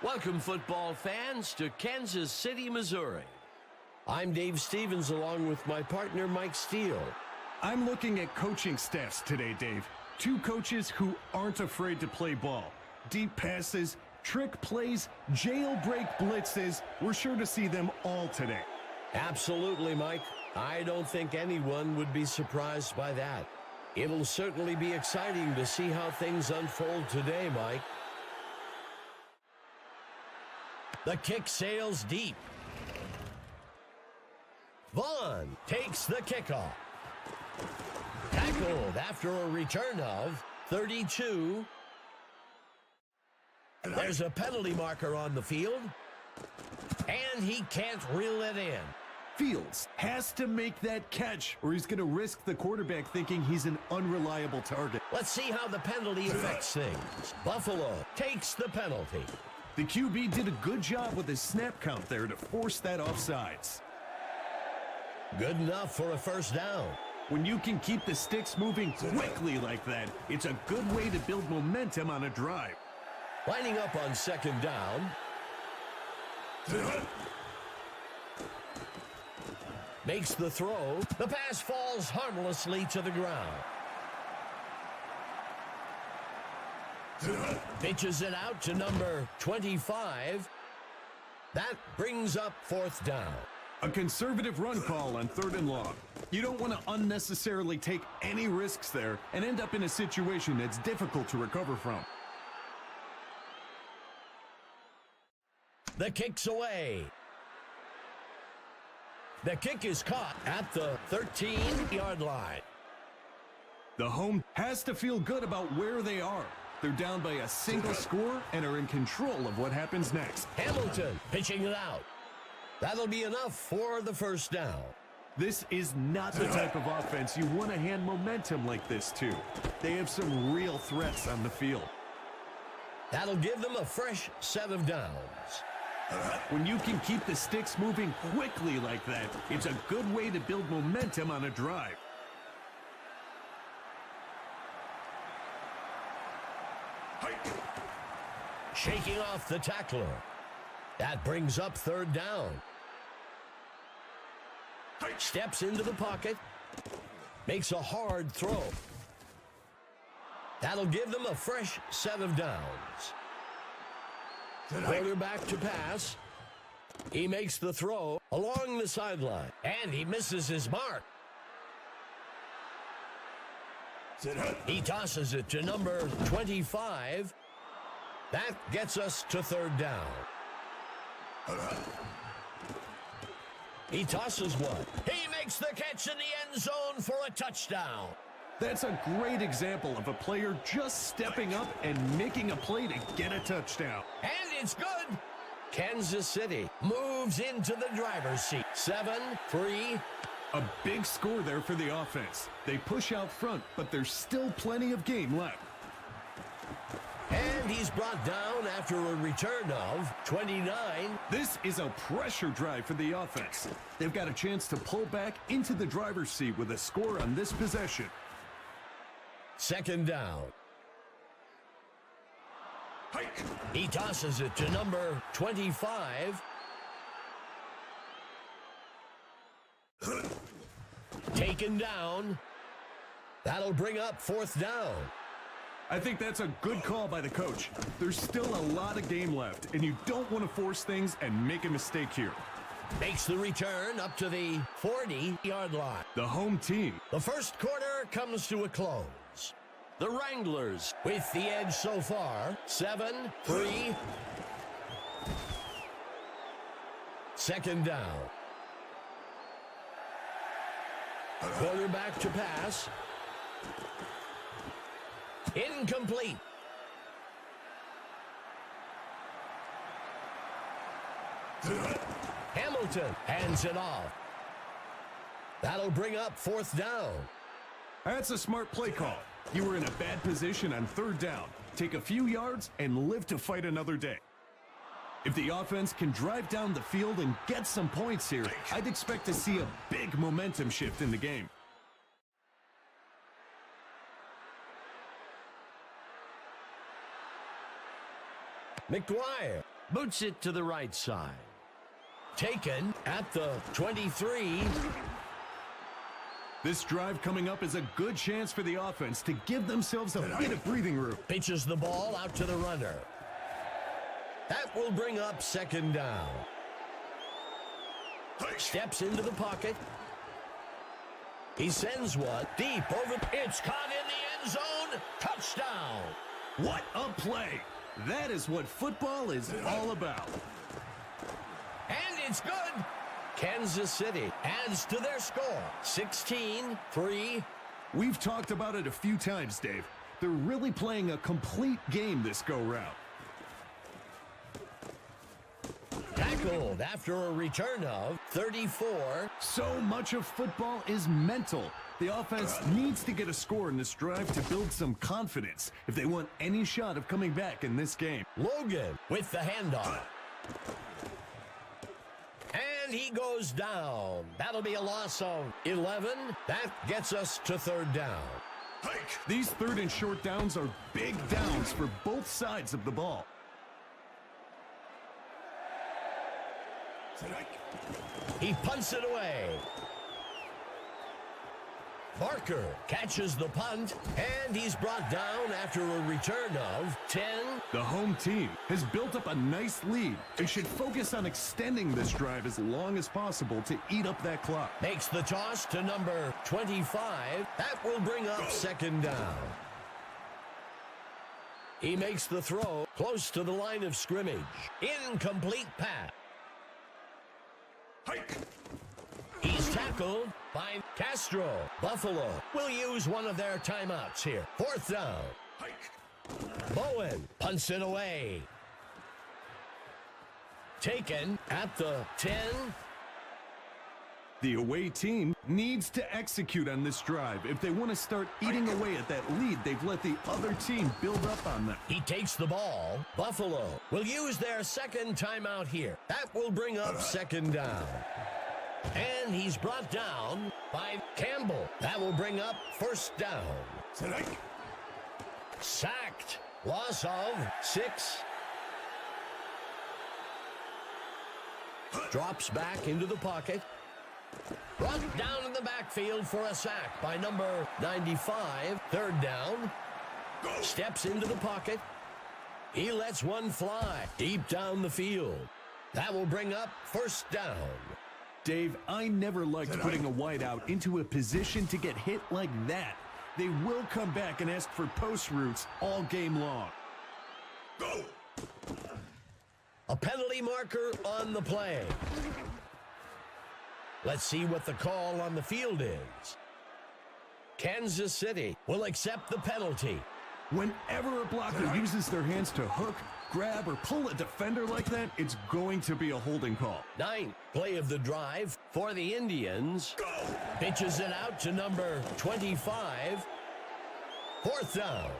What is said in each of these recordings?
Welcome, football fans, to Kansas City, Missouri. I'm Dave Stevens along with my partner, Mike Steele. I'm looking at coaching staffs today, Dave. Two coaches who aren't afraid to play ball. Deep passes, trick plays, jailbreak blitzes. We're sure to see them all today. Absolutely, Mike. I don't think anyone would be surprised by that. It'll certainly be exciting to see how things unfold today, Mike. The kick sails deep. Vaughn takes the kickoff. Tackled after a return of 32. There's a penalty marker on the field, and he can't reel it in. Fields has to make that catch, or he's going to risk the quarterback thinking he's an unreliable target. Let's see how the penalty affects things. Buffalo takes the penalty. The QB did a good job with his snap count there to force that offsides. Good enough for a first down. When you can keep the sticks moving quickly like that, it's a good way to build momentum on a drive. Lining up on second down. Makes the throw. The pass falls harmlessly to the ground. Pitches it out to number 25. That brings up fourth down. A conservative run call on 3rd and long. You don't want to unnecessarily take any risks there and end up in a situation that's difficult to recover from. The kick's away. The kick is caught at the 13-yard line. The home has to feel good about where they are. They're down by a single score and are in control of what happens next. Hamilton pitching it out. That'll be enough for the first down. This is not the type of offense you want to hand momentum like this to. They have some real threats on the field. That'll give them a fresh set of downs. When you can keep the sticks moving quickly like that, it's a good way to build momentum on a drive. Shaking off the tackler. That brings up 3rd down. Steps into the pocket. Makes a hard throw. That'll give them a fresh set of downs. Quarterback to pass. He makes the throw along the sideline. And he misses his mark. He tosses it to number 25. That gets us to 3rd down. He tosses one. He makes the catch in the end zone for a touchdown. That's a great example of a player just stepping up and making a play to get a touchdown. And it's good. Kansas City moves into the driver's seat. 7-3. A big score there for the offense. They push out front, but there's still plenty of game left. And he's brought down after a return of 29. This is a pressure drive for the offense. They've got a chance to pull back into the driver's seat with a score on this possession. 2nd down. He tosses it to number 25. Taken down. That'll bring up 4th down. I think that's a good call by the coach. There's still a lot of game left, and you don't want to force things and make a mistake here. Makes the return up to the 40-yard line. The home team. The first quarter comes to a close. The Wranglers with the edge so far. 7-3. 2nd down. Quarterback to pass. Incomplete. Hamilton hands it off. That'll bring up 4th down. That's a smart play call. You were in a bad position on 3rd down. Take a few yards and live to fight another day. If the offense can drive down the field and get some points here, I'd expect to see a big momentum shift in the game. McGuire Boots it to the right side. Taken at the 23. This drive coming up is a good chance for the offense to give themselves a bit of breathing room. Pitches the ball out to the runner. That will bring up second down. Steps into the pocket. He sends one deep over. It's caught in the end zone. Touchdown. What a play. That is what football is all about. And it's good. Kansas City adds to their score. 16-3. We've talked about it a few times, Dave. They're really playing a complete game this go-round. Tackled after a return of 34. So much of football is mental. The offense needs to get a score in this drive to build some confidence if they want any shot of coming back in this game. Logan with the handoff. And he goes down. That'll be a loss of 11. That gets us to third down. These third and short downs are big downs for both sides of the ball. He punts it away. Barker catches the punt, and he's brought down after a return of 10. The home team has built up a nice lead and should focus on extending this drive as long as possible to eat up that clock. Makes the toss to number 25. That will bring up second down. He makes the throw close to the line of scrimmage. Incomplete pass. He's tackled by Castro. Buffalo will use one of their timeouts here. Fourth down. Bowen punts it away. Taken at the 10. The away team needs to execute on this drive if they want to start eating away at that lead they've let the other team build up on them. He takes the ball. Buffalo will use their second timeout here. That will bring up second down. And he's brought down by Campbell. That will bring up first down. Sacked. Loss of 6. Drops back into the pocket. Brought down in the backfield for a sack by number 95. Third down. Steps into the pocket. He lets one fly deep down the field. That will bring up first down. Dave, I never liked putting a wideout into a position to get hit like that. They will come back and ask for post routes all game long. Go! A penalty marker on the play. Let's see what the call on the field is. Kansas City will accept the penalty. Whenever a blocker uses their hands to hook, grab, or pull a defender like that, it's going to be a holding call. 9th play of the drive for the Indians. Go! Pitches it out to number 25. Fourth down.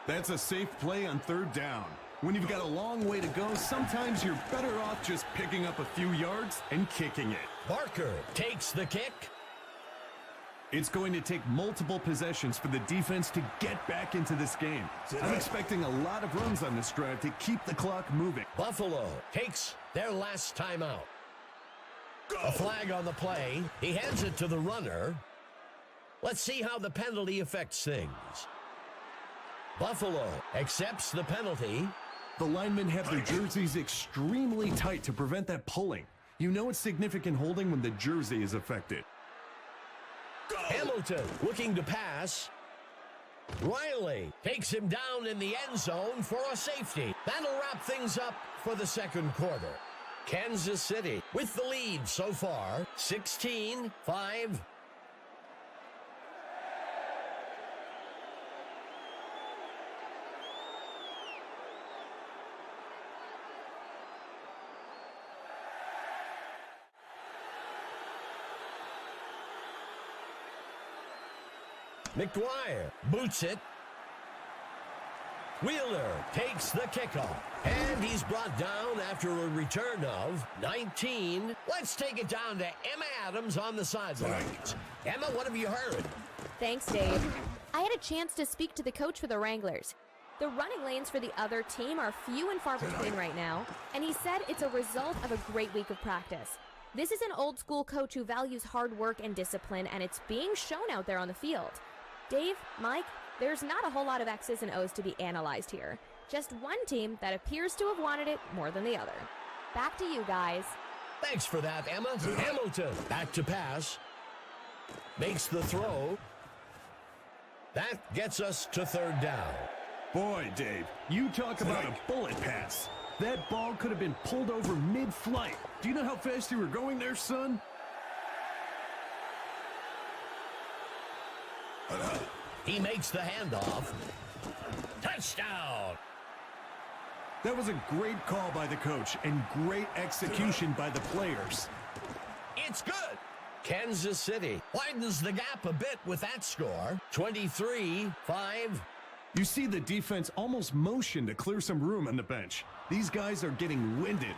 That's a safe play on third down. When you've got a long way to go, sometimes you're better off just picking up a few yards and kicking it. Barker takes the kick. It's going to take multiple possessions for the defense to get back into this game. I'm expecting a lot of runs on this drive to keep the clock moving. Buffalo takes their last timeout. A flag on the play. He hands it to the runner. Let's see how the penalty affects things. Buffalo accepts the penalty. The linemen have their jerseys extremely tight to prevent that pulling. You know it's significant holding when the jersey is affected. Hamilton looking to pass. Riley takes him down in the end zone for a safety. That'll wrap things up for the second quarter. Kansas City with the lead so far, 16-5. McGuire boots it. Wheeler takes the kickoff. And he's brought down after a return of 19. Let's take it down to Emma Adams on the sidelines. Emma, what have you heard? Thanks, Dave. I had a chance to speak to the coach for the Wranglers. The running lanes for the other team are few and far between right now, and he said it's a result of a great week of practice. This is an old-school coach who values hard work and discipline, and it's being shown out there on the field. Dave, Mike, there's not a whole lot of X's and O's to be analyzed here. Just one team that appears to have wanted it more than the other. Back to you guys. Thanks for that, Emma. Hamilton, back to pass. Makes the throw. That gets us to third down. Boy, Dave, you talk about a bullet pass. That ball could have been pulled over mid-flight. Do you know how fast you were going there, son? He makes the handoff. Touchdown! That was a great call by the coach and great execution by the players. It's good. Kansas City widens the gap a bit with that score. 23-5. You see the defense almost motion to clear some room on the bench. These guys are getting winded.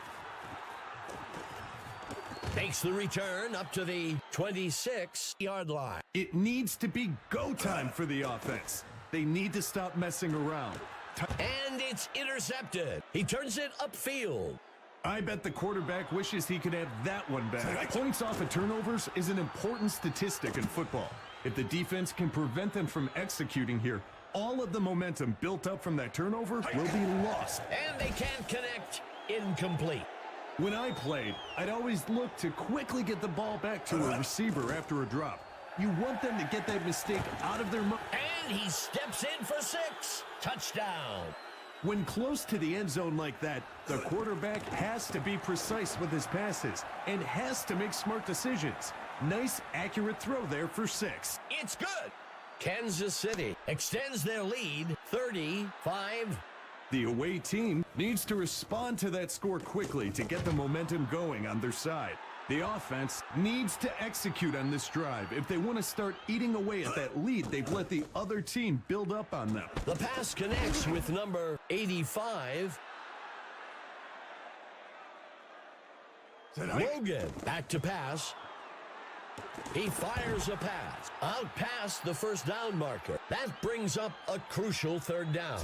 Makes the return up to the 26-yard line. It needs to be go time for the offense. They need to stop messing around. And it's intercepted. He turns it upfield. I bet the quarterback wishes he could have that one back. Points off of turnovers is an important statistic in football. If the defense can prevent them from executing here, all of the momentum built up from that turnover will be lost. And they can't connect. Incomplete. When I played, I'd always look to quickly get the ball back to a receiver after a drop. You want them to get that mistake out of their mind. And he steps in for 6. Touchdown. When close to the end zone like that, the quarterback has to be precise with his passes and has to make smart decisions. Nice, accurate throw there for 6. It's good. Kansas City extends their lead, 35. The away team needs to respond to that score quickly to get the momentum going on their side. The offense needs to execute on this drive if they want to start eating away at that lead they've let the other team build up on them. The pass connects with number 85. Logan back to pass. He fires a pass out past the first down marker. That brings up a crucial third down.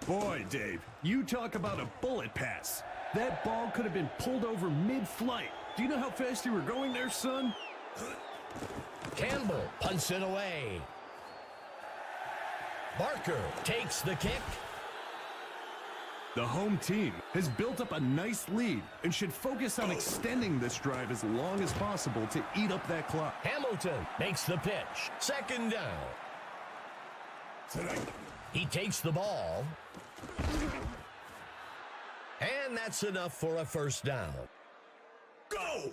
Boy, Dave, you talk about a bullet pass. That ball could have been pulled over mid-flight. Do you know how fast you were going there, son? Campbell punts it away. Barker takes the kick. The home team has built up a nice lead and should focus on extending this drive as long as possible to eat up that clock. Hamilton makes the pitch. Second down. He takes the ball. And that's enough for a first down. Go!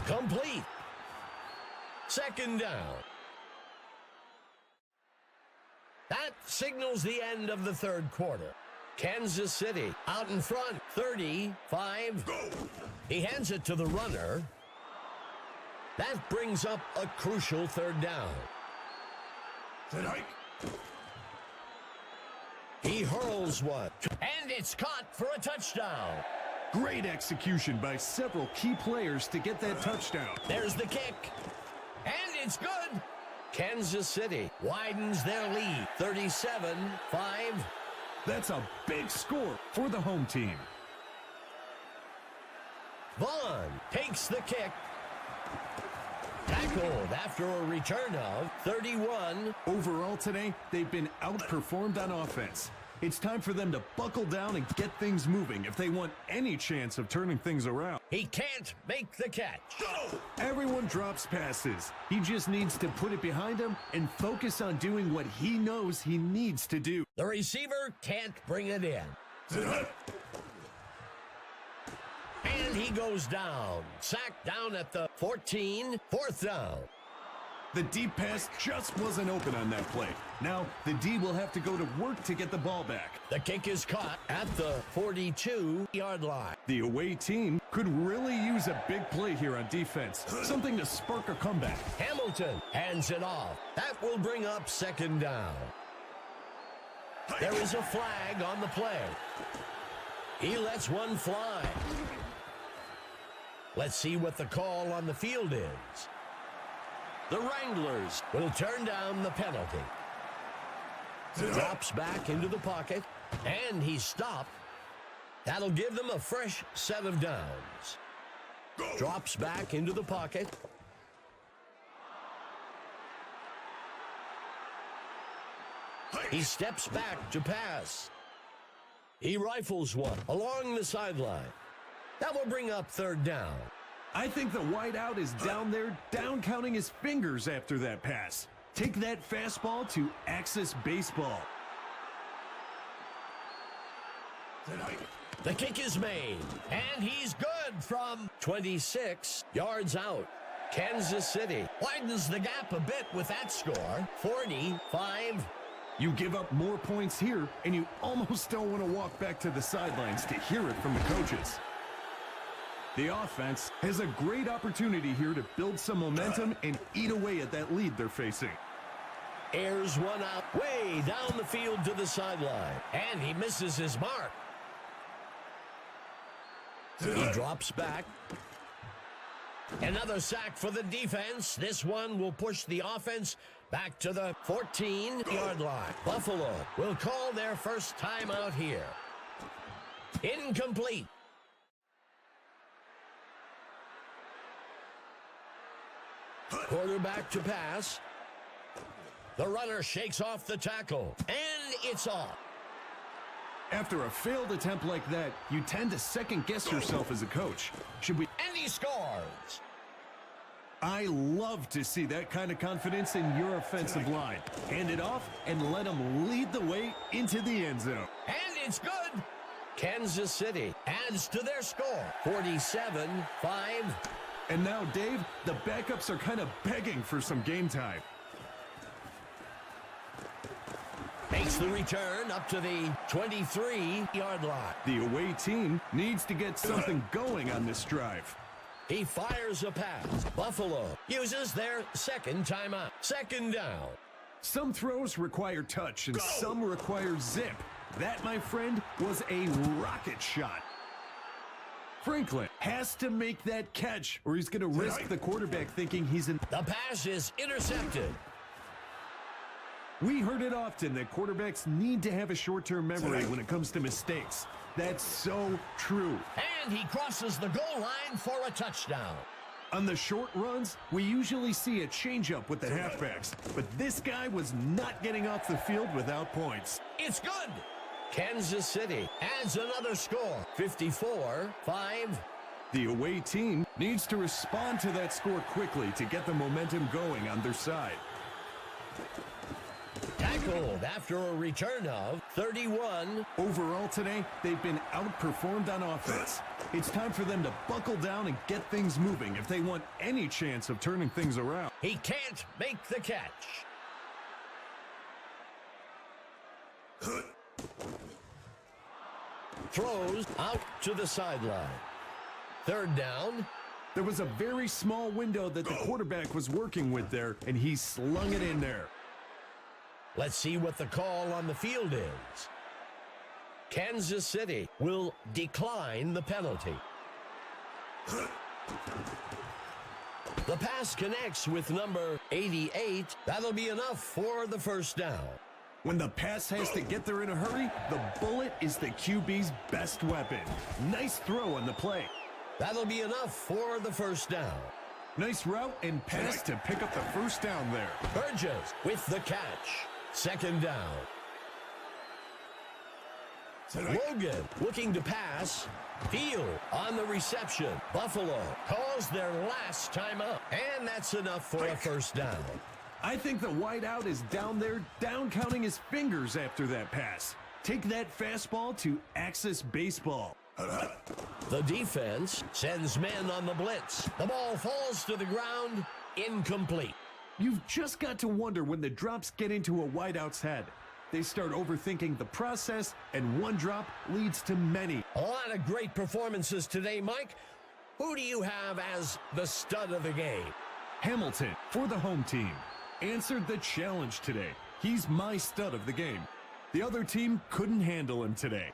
Complete. Second down. That signals the end of the third quarter. Kansas City out in front, 35. Go. He hands it to the runner. That brings up a crucial third down. He hurls one, and it's caught for a touchdown. Great execution by several key players to get that touchdown. There's the kick, and it's good. Kansas City widens their lead, 37-5. That's a big score for the home team. Vaughn takes the kick. Tackled after a return of 31. Overall today, they've been outperformed on offense. It's time for them to buckle down and get things moving if they want any chance of turning things around. He can't make the catch. Everyone drops passes. He just needs to put it behind him and focus on doing what he knows he needs to do. The receiver can't bring it in. And he goes down. Sacked down at the 14. Fourth down. The deep pass just wasn't open on that play. Now, the D will have to go to work to get the ball back. The kick is caught at the 42-yard line. The away team could really use a big play here on defense. Something to spark a comeback. Hamilton hands it off. That will bring up second down. There is a flag on the play. He lets one fly. Let's see what the call on the field is. The Wranglers will turn down the penalty. Drops back into the pocket, and he's stopped. That'll give them a fresh set of downs. Drops back into the pocket. He steps back to pass. He rifles one along the sideline. That will bring up third down. I think the wideout is down there, down counting his fingers after that pass. Take that fastball to Axis Baseball. The kick is made, and he's good from 26 yards out. Kansas City widens the gap a bit with that score, 45. You give up more points here, and you almost don't want to walk back to the sidelines to hear it from the coaches. The offense has a great opportunity here to build some momentum and eat away at that lead they're facing. Airs one out way down the field to the sideline, and he misses his mark. He drops back. Another sack for the defense. This one will push the offense back to the 14-yard line. Buffalo will call their first timeout here. Incomplete. Quarterback to pass. The runner shakes off the tackle, and it's off. After a failed attempt like that, you tend to second-guess yourself as a coach. And he scores. I love to see that kind of confidence in your offensive line. Hand it off and let them lead the way into the end zone. And it's good. Kansas City adds to their score, 47-5. And now, Dave, the backups are kind of begging for some game time. Makes the return up to the 23-yard line. The away team needs to get something going on this drive. He fires a pass. Buffalo uses their second timeout. Second down. Some throws require touch and some require zip. That, my friend, was a rocket shot. Franklin has to make that catch or he's going to risk the quarterback thinking he's in. The pass is intercepted. We heard it often that quarterbacks need to have a short-term memory when it comes to mistakes. That's so true. And he crosses the goal line for a touchdown. On the short runs, we usually see a changeup with the halfbacks, but this guy was not getting off the field without points. It's good. Kansas City adds another score, 54-5. The away team needs to respond to that score quickly to get the momentum going on their side. Tackled after a return of 31. Overall today, they've been outperformed on offense. It's time for them to buckle down and get things moving if they want any chance of turning things around. He can't make the catch. Throws out to the sideline. Third down. There was a very small window that the quarterback was working with there, and he slung it in there. Let's see what the call on the field is. Kansas City will decline the penalty. The pass connects with number 88. That'll be enough for the first down. When the pass has to get there in a hurry, the bullet is the QB's best weapon. Nice throw on the play. That'll be enough for the first down. Nice route and pass to pick up the first down there. Burgess with the catch. Second down. Logan looking to pass. Steele on the reception. Buffalo calls their last timeout. And that's enough for a first down. I think the wideout is down there, down counting his fingers after that pass. Take that fastball to Axis Baseball. The defense sends men on the blitz. The ball falls to the ground, incomplete. You've just got to wonder when the drops get into a wideout's head. They start overthinking the process, and one drop leads to many. A lot of great performances today, Mike. Who do you have as the stud of the game? Hamilton, for the home team, answered the challenge today. He's my stud of the game. The other team couldn't handle him today.